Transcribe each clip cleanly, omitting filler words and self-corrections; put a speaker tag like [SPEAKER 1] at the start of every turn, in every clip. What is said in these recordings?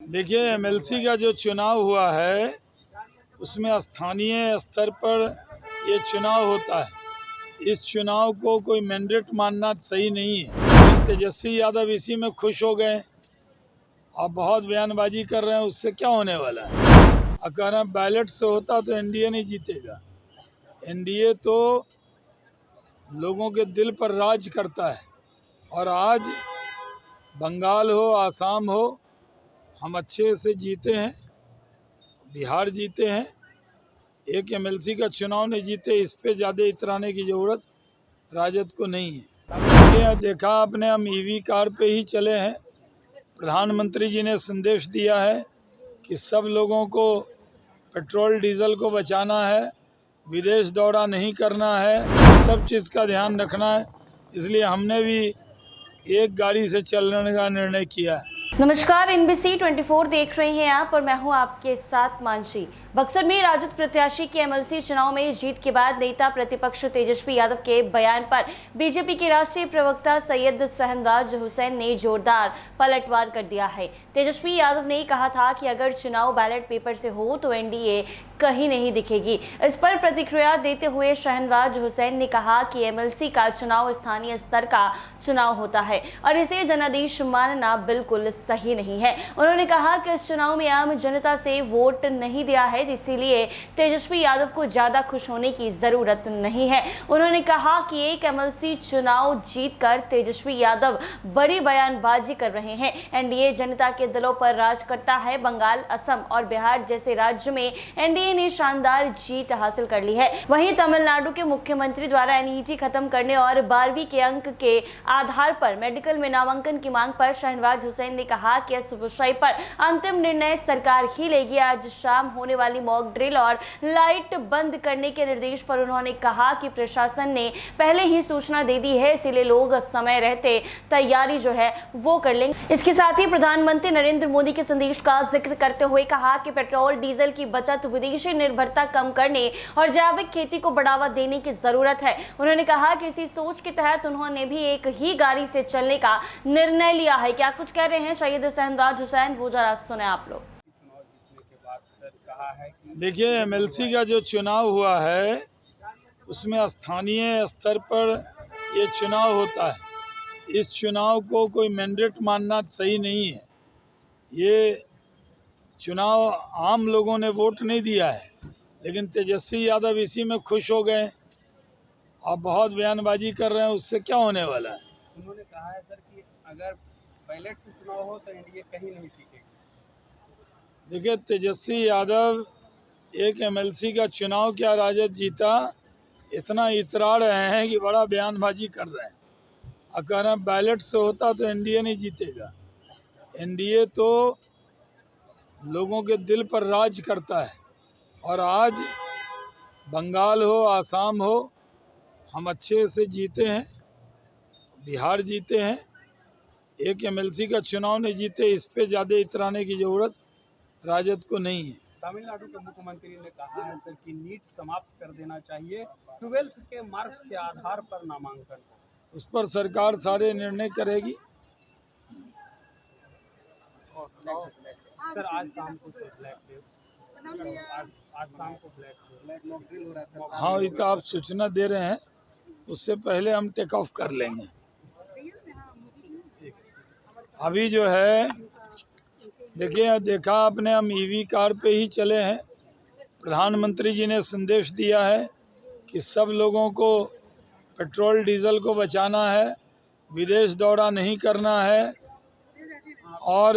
[SPEAKER 1] देखिए, एमएलसी का जो चुनाव हुआ है उसमें स्थानीय स्तर पर ये चुनाव होता है। इस चुनाव को कोई मैंडेट मानना सही नहीं है। तेजस्वी यादव इसी में खुश हो गए और बहुत बयानबाजी कर रहे हैं, उससे क्या होने वाला है। और कह रहे हैं बैलेट से होता तो एनडीए नहीं जीतेगा। एनडीए तो लोगों के दिल पर राज करता है और आज बंगाल हो, आसाम हो, हम अच्छे से जीते हैं, बिहार जीते हैं। एक एमएलसी का चुनाव नहीं जीते, इस पे ज़्यादा इतराने की ज़रूरत राजद को नहीं है। ये देखा आपने, हम ईवी कार पे ही चले हैं। प्रधानमंत्री जी ने संदेश दिया है कि सब लोगों को पेट्रोल डीजल को बचाना है, विदेश दौरा नहीं करना है, सब चीज़ का ध्यान रखना है। इसलिए हमने भी एक गाड़ी से चलने का निर्णय किया है।
[SPEAKER 2] नमस्कार, NBC 24 देख रहे हैं आप और मैं हूं आपके साथ मानसी। बक्सर में राजद प्रत्याशी के एमएलसी चुनाव में जीत के बाद नेता प्रतिपक्ष तेजस्वी यादव के बयान पर बीजेपी के राष्ट्रीय प्रवक्ता सैयद शहनवाज हुसैन ने जोरदार पलटवार कर दिया है। तेजस्वी यादव ने कहा था कि अगर चुनाव बैलेट पेपर से हो तो एनडीए कहीं नहीं दिखेगी। इस पर प्रतिक्रिया देते हुए शहनवाज हुसैन ने कहा कि एमएलसी का चुनाव स्थानीय स्तर का चुनाव होता है और इसे जनादेश मानना बिल्कुल सही नहीं है। उन्होंने कहा कि इस चुनाव में आम जनता से वोट नहीं दिया है, इसीलिए तेजस्वी यादव को ज्यादा खुश होने की जरूरत नहीं है। उन्होंने कहा कि एक एमएलसी चुनाव जीतकर तेजस्वी यादव बड़ी बयानबाजी कर रहे हैं। एनडीए जनता के दिलों पर राज करता है। बंगाल, असम और बिहार जैसे राज्य में एनडीए ने शानदार जीत हासिल कर ली है। वहीं तमिलनाडु के मुख्यमंत्री द्वारा एनईटी खत्म करने और 12वीं के अंक के आधार पर मेडिकल में नामांकन की मांग पर शहनवाज हुसैन ने कहा कि इस विषय पर अंतिम निर्णय सरकार ही लेगी। आज शाम होने वाली मॉक ड्रिल और लाइट बंद करने के निर्देश पर उन्होंने कहा कि प्रशासन ने पहले ही सूचना दे दी है, इसीलिए लोग समय रहते तैयारी जो है वो कर लेंगे। इसके साथ ही प्रधानमंत्री नरेंद्र मोदी के संदेश का जिक्र करते हुए कहा कि पेट्रोल डीजल की बचत, विदेशी निर्भरता कम करने और जैविक खेती को बढ़ावा देने की जरूरत है। उन्होंने कहा कि इसी सोच के तहत उन्होंने भी एक ही गाड़ी से चलने का निर्णय लिया है। क्या कुछ कह रहे हैं सैयद शहनवाज हुसैन, वो जरा सुने आप लोग।
[SPEAKER 1] देखिए, एमएलसी का जो चुनाव हुआ है उसमें स्थानीय स्तर पर ये चुनाव होता है। इस चुनाव को कोई मैंडेट मानना सही नहीं है। ये चुनाव आम लोगों ने वोट नहीं दिया है, लेकिन तेजस्वी यादव इसी में खुश हो गए और बहुत बयानबाजी कर रहे हैं, उससे क्या होने वाला है।
[SPEAKER 3] उन्होंने कहा है सर कि अगर बैलेट से चुनाव हो तो एनडीए कहीं नहीं टिकेगी।
[SPEAKER 1] देखिए, तेजस्वी यादव एक एमएलसी का चुनाव क्या राजद जीता, इतना इतरा रहे हैं कि बड़ा बयानबाजी कर रहे हैं और कह रहे हैं बैलेट से होता तो एनडीए नहीं जीतेगा। एनडीए तो लोगों के दिल पर राज करता है और आज बंगाल हो, आसाम हो, हम अच्छे से जीते हैं, बिहार जीते हैं। एक एमएलसी का चुनाव नहीं जीते, इस पे ज़्यादा इतराने की ज़रूरत राजद को नहीं है।
[SPEAKER 3] तमिलनाडु के मुख्यमंत्री ने कहा है सर कि नीट समाप्त कर देना चाहिए, 12th के मार्क्स के आधार पर नामांकन।
[SPEAKER 1] उस पर सरकार सारे निर्णय करेगी।
[SPEAKER 3] सर आज शाम को ब्लैक मॉक ड्रिल हो रहा है।
[SPEAKER 1] हाँ, ये तो आप सूचना दे रहे हैं, उससे पहले हम टेक ऑफ कर लेंगे। अभी जो है देखिए, देखा आपने, हम ईवी कार पे ही चले हैं। प्रधानमंत्री जी ने संदेश दिया है कि सब लोगों को पेट्रोल डीजल को बचाना है, विदेश दौरा नहीं करना है और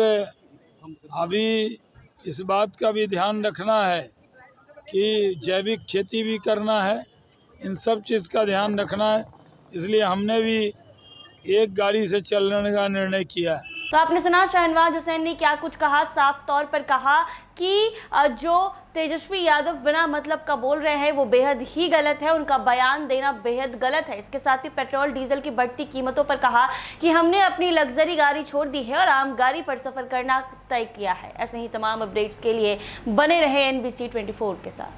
[SPEAKER 1] अभी इस बात का भी ध्यान रखना है कि जैविक खेती भी करना है। इन सब चीज़ का ध्यान रखना है, इसलिए हमने भी एक गाड़ी से चलने का निर्णय किया है।
[SPEAKER 2] तो आपने सुना शहनवाज हुसैन ने क्या कुछ कहा। साफ तौर पर कहा कि जो तेजस्वी यादव बिना मतलब का बोल रहे हैं वो बेहद ही गलत है, उनका बयान देना बेहद गलत है। इसके साथ ही पेट्रोल डीजल की बढ़ती कीमतों पर कहा कि हमने अपनी लग्जरी गाड़ी छोड़ दी है और आम गाड़ी पर सफर करना तय किया है। ऐसे ही तमाम अपडेट्स के लिए बने रहे NBC 24 के साथ।